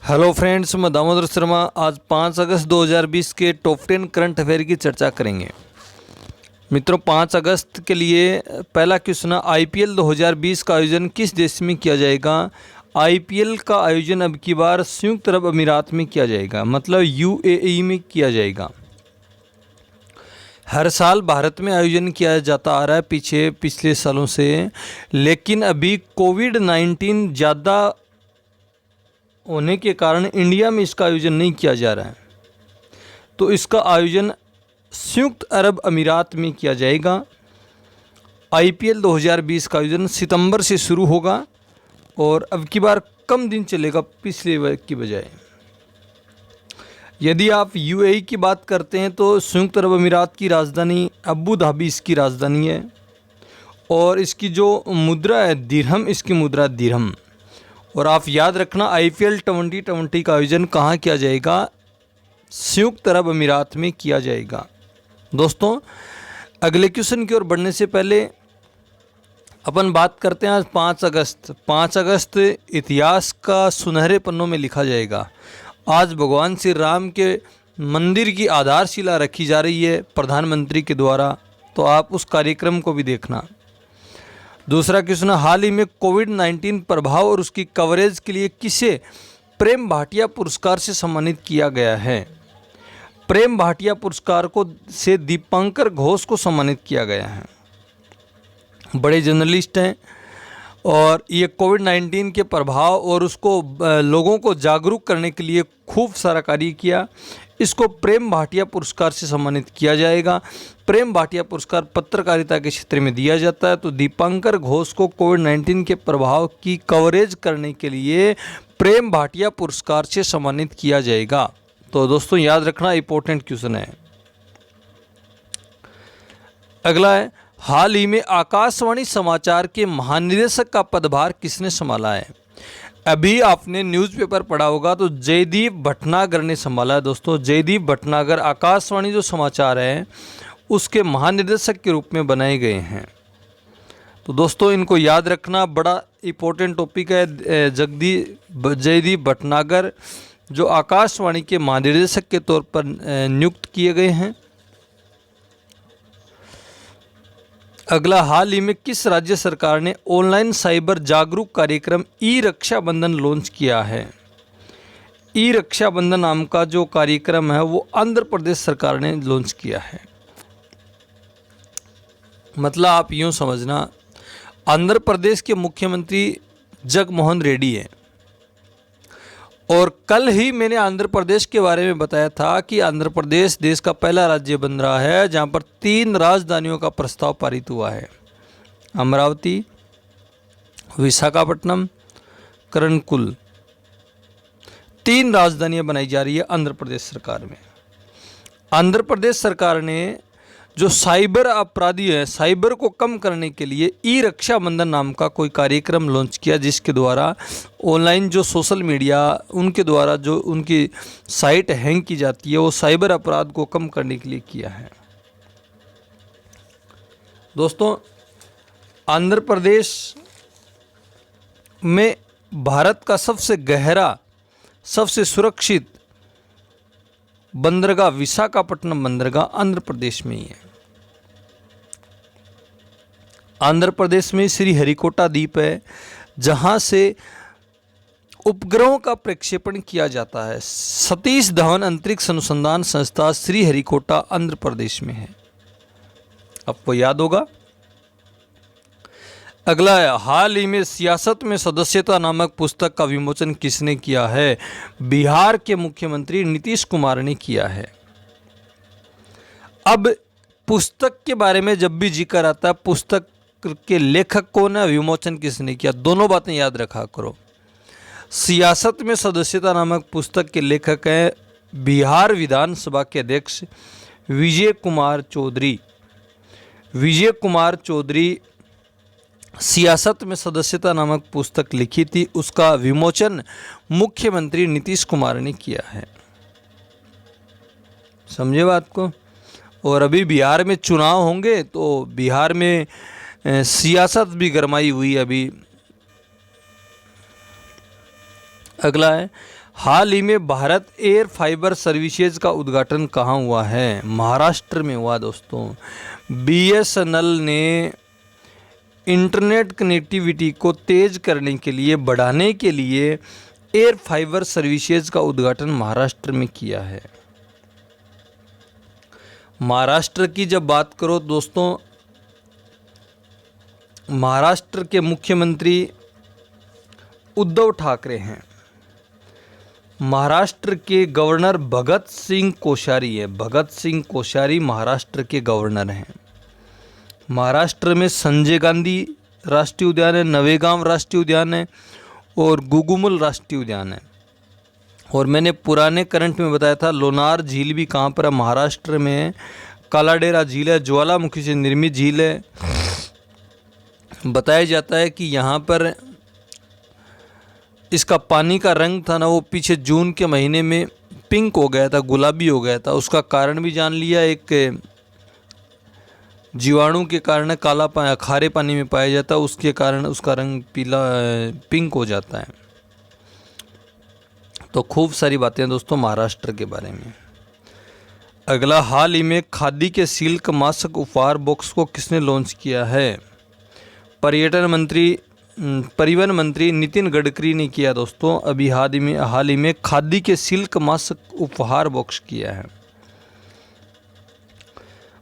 Hello friends, मैं दामोदर शर्मा। आज 5 अगस्त 2020 के टॉप 10 करंट अफेयर की चर्चा करेंगे। मित्रों, 5 अगस्त के लिए पहला क्वेश्चन है, आईपीएल 2020 का आयोजन किस देश में किया जाएगा? आईपीएल का आयोजन अब की बार संयुक्त अरब अमीरात में किया जाएगा, मतलब यूएई में किया जाएगा। हर साल भारत में आयोजन किया जाता आ रहा है पिछले सालों से, लेकिन अभी कोविड-19 ज़्यादा होने के कारण इंडिया में इसका आयोजन नहीं किया जा रहा है, तो इसका आयोजन संयुक्त अरब अमीरात में किया जाएगा। आईपीएल 2020 का आयोजन सितंबर से शुरू होगा और अब की बार कम दिन चलेगा पिछले बार की बजाय। यदि आप यूएई की बात करते हैं तो संयुक्त अरब अमीरात की राजधानी अबू धाबी इसकी राजधानी है और इसकी जो मुद्रा है दिरहम, इसकी मुद्रा दिरहम। और आप याद रखना, आईपीएल 2020 का आयोजन कहाँ किया जाएगा? संयुक्त अरब अमीरात में किया जाएगा। दोस्तों, अगले क्वेश्चन की ओर बढ़ने से पहले अपन बात करते हैं आज 5 अगस्त इतिहास का सुनहरे पन्नों में लिखा जाएगा। आज भगवान श्री राम के मंदिर की आधारशिला रखी जा रही है प्रधानमंत्री के द्वारा, तो आप उस कार्यक्रम को भी देखना। दूसरा क्वेश्चन, हाल ही में कोविड-19 प्रभाव और उसकी कवरेज के लिए किसे प्रेम भाटिया पुरस्कार से सम्मानित किया गया है? प्रेम भाटिया पुरस्कार से दीपांकर घोष को सम्मानित किया गया है। बड़े जर्नलिस्ट हैं और ये कोविड-19 के प्रभाव और उसको लोगों को जागरूक करने के लिए खूब सारा कार्य किया। इसको प्रेम भाटिया पुरस्कार से सम्मानित किया जाएगा। प्रेम भाटिया पुरस्कार पत्रकारिता के क्षेत्र में दिया जाता है, तो दीपांकर घोष को कोविड-19 के प्रभाव की कवरेज करने के लिए प्रेम भाटिया पुरस्कार से सम्मानित किया जाएगा। तो दोस्तों याद रखना, इंपॉर्टेंट क्वेश्चन है। अगला है, हाल ही में आकाशवाणी समाचार के महानिदेशक का पदभार किसने संभाला है? अभी आपने न्यूज़पेपर पढ़ा होगा तो जयदीप भटनागर ने संभाला है। दोस्तों, जयदीप भटनागर आकाशवाणी जो समाचार है उसके महानिदेशक के रूप में बनाए गए हैं। तो दोस्तों इनको याद रखना, बड़ा इंपॉर्टेंट टॉपिक है। जयदीप भटनागर जो आकाशवाणी के महानिदेशक के तौर पर नियुक्त किए गए हैं। अगला, हाल ही में किस राज्य सरकार ने ऑनलाइन साइबर जागरूक कार्यक्रम ई रक्षाबंधन लॉन्च किया है? ई रक्षाबंधन नाम का जो कार्यक्रम है वो आंध्र प्रदेश सरकार ने लॉन्च किया है। मतलब आप यूँ समझना, आंध्र प्रदेश के मुख्यमंत्री जगनमोहन रेड्डी हैं और कल ही मैंने आंध्र प्रदेश के बारे में बताया था कि आंध्र प्रदेश देश का पहला राज्य बन रहा है जहां पर 3 राजधानियों का प्रस्ताव पारित हुआ है। अमरावती, विशाखापट्टनम, करंकुल, 3 राजधानियां बनाई जा रही है आंध्र प्रदेश सरकार में। आंध्र प्रदेश सरकार ने जो साइबर अपराधी है, साइबर को कम करने के लिए ई रक्षाबंधन नाम का कोई कार्यक्रम लॉन्च किया, जिसके द्वारा ऑनलाइन जो सोशल मीडिया उनके द्वारा जो उनकी साइट हैंग की जाती है वो साइबर अपराध को कम करने के लिए किया है। दोस्तों, आंध्र प्रदेश में भारत का सबसे गहरा, सबसे सुरक्षित बंदरगाह विशाखापट्टनम बंदरगाह आंध्र प्रदेश में ही है। आंध्र प्रदेश में श्रीहरिकोटा द्वीप है जहां से उपग्रहों का प्रक्षेपण किया जाता है। सतीश धवन अंतरिक्ष अनुसंधान संस्था श्रीहरिकोटा आंध्र प्रदेश में है, आपको याद होगा। अगला है, हाल ही में सियासत में सदस्यता नामक पुस्तक का विमोचन किसने किया है? बिहार के मुख्यमंत्री नीतीश कुमार ने किया है। अब पुस्तक के बारे में जब भी जिक्र आता है, पुस्तक के लेखक कौन है, विमोचन किसने किया, दोनों बातें याद रखा करो। सियासत में सदस्यता नामक पुस्तक के लेखक हैं बिहार विधानसभा के अध्यक्ष विजय कुमार चौधरी। विजय कुमार चौधरी सियासत में सदस्यता नामक पुस्तक लिखी थी, उसका विमोचन मुख्यमंत्री नीतीश कुमार ने किया है। समझे बात को। और अभी बिहार में चुनाव होंगे तो बिहार में सियासत भी गरमाई हुई है अभी। अगला है, हाल ही में भारत एयर फाइबर सर्विसेज का उद्घाटन कहाँ हुआ है? महाराष्ट्र में हुआ दोस्तों। BSNL ने इंटरनेट कनेक्टिविटी को तेज करने के लिए, बढ़ाने के लिए एयर फाइबर सर्विसेज का उद्घाटन महाराष्ट्र में किया है। महाराष्ट्र की जब बात करो दोस्तों, महाराष्ट्र के मुख्यमंत्री उद्धव ठाकरे हैं। महाराष्ट्र के गवर्नर भगत सिंह कोश्यारी है। भगत सिंह कोश्यारी महाराष्ट्र के गवर्नर हैं। महाराष्ट्र में संजय गांधी राष्ट्रीय उद्यान है, नवेगांव राष्ट्रीय उद्यान है और गुगुमुल राष्ट्रीय उद्यान है। और मैंने पुराने करंट में बताया था लोनार झील भी कहाँ पर है? महाराष्ट्र में है। कालाडेरा झील है, ज्वालामुखी से निर्मित झील है। बताया जाता है कि यहाँ पर इसका पानी का रंग था ना, वो पीछे जून के महीने में पिंक हो गया था, गुलाबी हो गया था। उसका कारण भी जान लिया, एक जीवाणु के कारण काला खारे पानी में पाया जाता है, उसके कारण उसका रंग पीला पिंक हो जाता है। तो खूब सारी बातें दोस्तों महाराष्ट्र के बारे में। अगला, हाल ही में खादी के सिल्क मास्क उपहार बॉक्स को किसने लॉन्च किया है? परिवहन मंत्री नितिन गडकरी ने किया दोस्तों। अभी हाल ही में खादी के सिल्क मास्क उपहार बॉक्स किया है।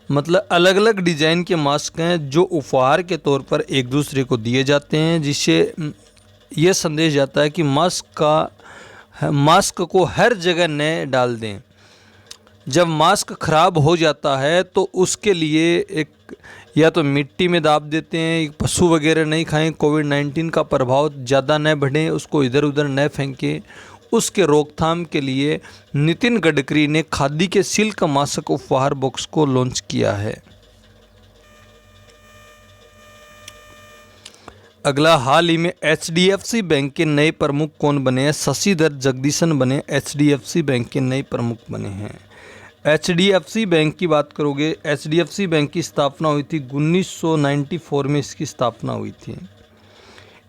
मतलब अलग अलग डिजाइन के मास्क हैं जो उपहार के तौर पर एक दूसरे को दिए जाते हैं, जिससे यह संदेश जाता है कि मास्क को हर जगह न डाल दें। जब मास्क ख़राब हो जाता है तो उसके लिए एक या तो मिट्टी में दाब देते हैं, पशु वगैरह नहीं खाएं, कोविड-19 का प्रभाव ज़्यादा न बढ़े, उसको इधर उधर न फेंकें। उसके रोकथाम के लिए नितिन गडकरी ने खादी के सिल्क मास्क उपहार बॉक्स को लॉन्च किया है। अगला, हाल ही में HDFC बैंक के नए प्रमुख कौन बने हैं? शशिधर जगदीशन बने HDFC बैंक के नए प्रमुख बने हैं। HDFC बैंक की बात करोगे, HDFC बैंक की स्थापना हुई थी 1994 में, इसकी स्थापना हुई थी।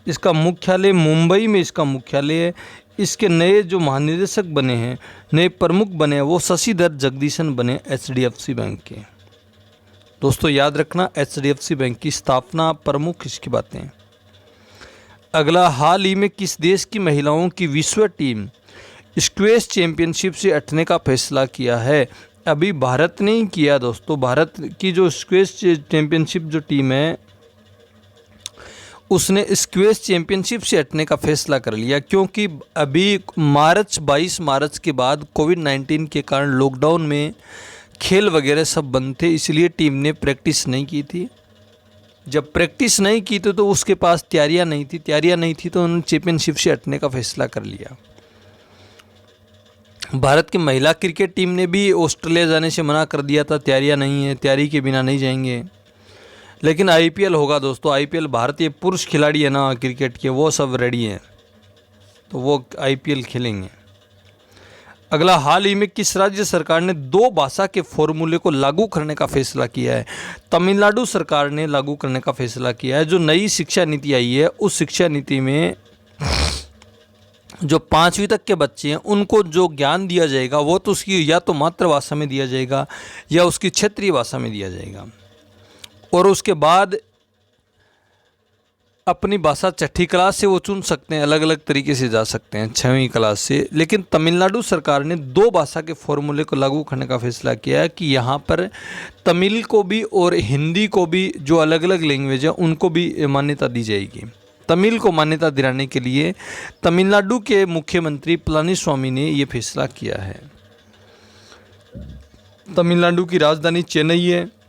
इसका मुख्यालय मुंबई में इसका मुख्यालय है। इसके नए जो महानिदेशक बने हैं, नए प्रमुख बने हैं, वो शशिधर जगदीशन बने HDFC बैंक के। दोस्तों याद रखना, HDFC बैंक की स्थापना, प्रमुख, इसकी बातें। अगला, हाल ही में किस देश की महिलाओं की विश्व टीम स्क्वैश चैंपियनशिप से हटने का फैसला किया है? अभी भारत ने ही किया दोस्तों। भारत की जो स्क्वैश चैंपियनशिप जो टीम है, उसने स्क्वैश चैंपियनशिप से हटने का फैसला कर लिया, क्योंकि अभी 22 मार्च के बाद कोविड-19 के कारण लॉकडाउन में खेल वगैरह सब बंद थे, इसलिए टीम ने प्रैक्टिस नहीं की थी। जब प्रैक्टिस नहीं की तो उसके पास तैयारियां नहीं थी तो उन्होंने चैंपियनशिप से हटने का फैसला कर लिया। भारत की महिला क्रिकेट टीम ने भी ऑस्ट्रेलिया जाने से मना कर दिया था, तैयारियां नहीं है, तैयारी के बिना नहीं जाएंगे। लेकिन IPL होगा दोस्तों, IPL भारतीय पुरुष खिलाड़ी है ना क्रिकेट के, वो सब रेडी हैं, तो वो IPL खेलेंगे। अगला, हाल ही में किस राज्य सरकार ने 2 भाषा के फॉर्मूले को लागू करने का फैसला किया है? तमिलनाडु सरकार ने लागू करने का फैसला किया है। जो नई शिक्षा नीति आई है, उस शिक्षा नीति में जो 5वीं तक के बच्चे हैं उनको जो ज्ञान दिया जाएगा वो तो उसकी या तो मातृभाषा में दिया जाएगा या उसकी क्षेत्रीय भाषा में दिया जाएगा, और उसके बाद अपनी भाषा 6ठी क्लास से वो चुन सकते हैं, अलग अलग तरीके से जा सकते हैं 6वीं क्लास से। लेकिन तमिलनाडु सरकार ने 2 भाषा के फॉर्मूले को लागू करने का फैसला किया है कि यहाँ पर तमिल को भी और हिंदी को भी, जो अलग अलग लैंग्वेज है, उनको भी मान्यता दी जाएगी। तमिल को मान्यता दिलाने के लिए तमिलनाडु के मुख्यमंत्री पलानीस्वामी ने ये फैसला किया है। तमिलनाडु की राजधानी चेन्नई है।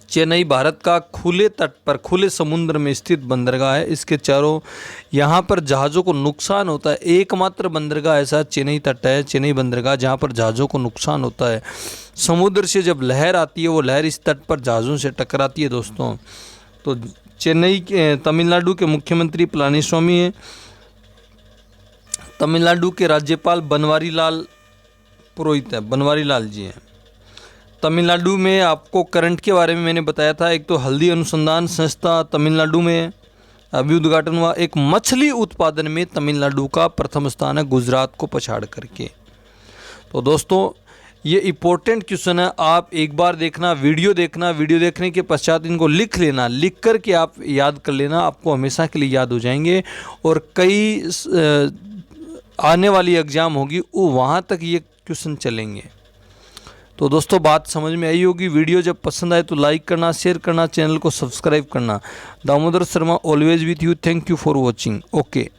चेन्नई भारत का खुले तट पर, खुले समुद्र में स्थित बंदरगाह है। इसके चारों यहाँ पर जहाज़ों को नुकसान होता है। एकमात्र बंदरगाह ऐसा चेन्नई तट है, चेन्नई बंदरगाह, जहाँ पर जहाज़ों को नुकसान होता है। समुद्र से जब लहर आती है, वो लहर इस तट पर जहाज़ों से टकराती है दोस्तों। तो चेन्नई के तमिलनाडु के मुख्यमंत्री पलानीस्वामी हैं। तमिलनाडु के राज्यपाल बनवारी लाल पुरोहित है, बनवारी लाल जी हैं। तमिलनाडु में आपको करंट के बारे में मैंने बताया था, एक तो हल्दी अनुसंधान संस्था तमिलनाडु में है, अभी उद्घाटन हुआ। एक मछली उत्पादन में तमिलनाडु का प्रथम स्थान है गुजरात को पछाड़ करके। तो दोस्तों ये इम्पोर्टेंट क्वेश्चन है, आप एक बार देखना, वीडियो देखना, वीडियो देखने के पश्चात इनको लिख लेना, लिख कर के आप याद कर लेना, आपको हमेशा के लिए याद हो जाएंगे। और कई आने वाली एग्ज़ाम होगी वो वहाँ तक ये क्वेश्चन चलेंगे। तो दोस्तों बात समझ में आई होगी। वीडियो जब पसंद आए तो लाइक करना, शेयर करना, चैनल को सब्सक्राइब करना। Damodar Sharma always with you. Thank you for watching. Okay.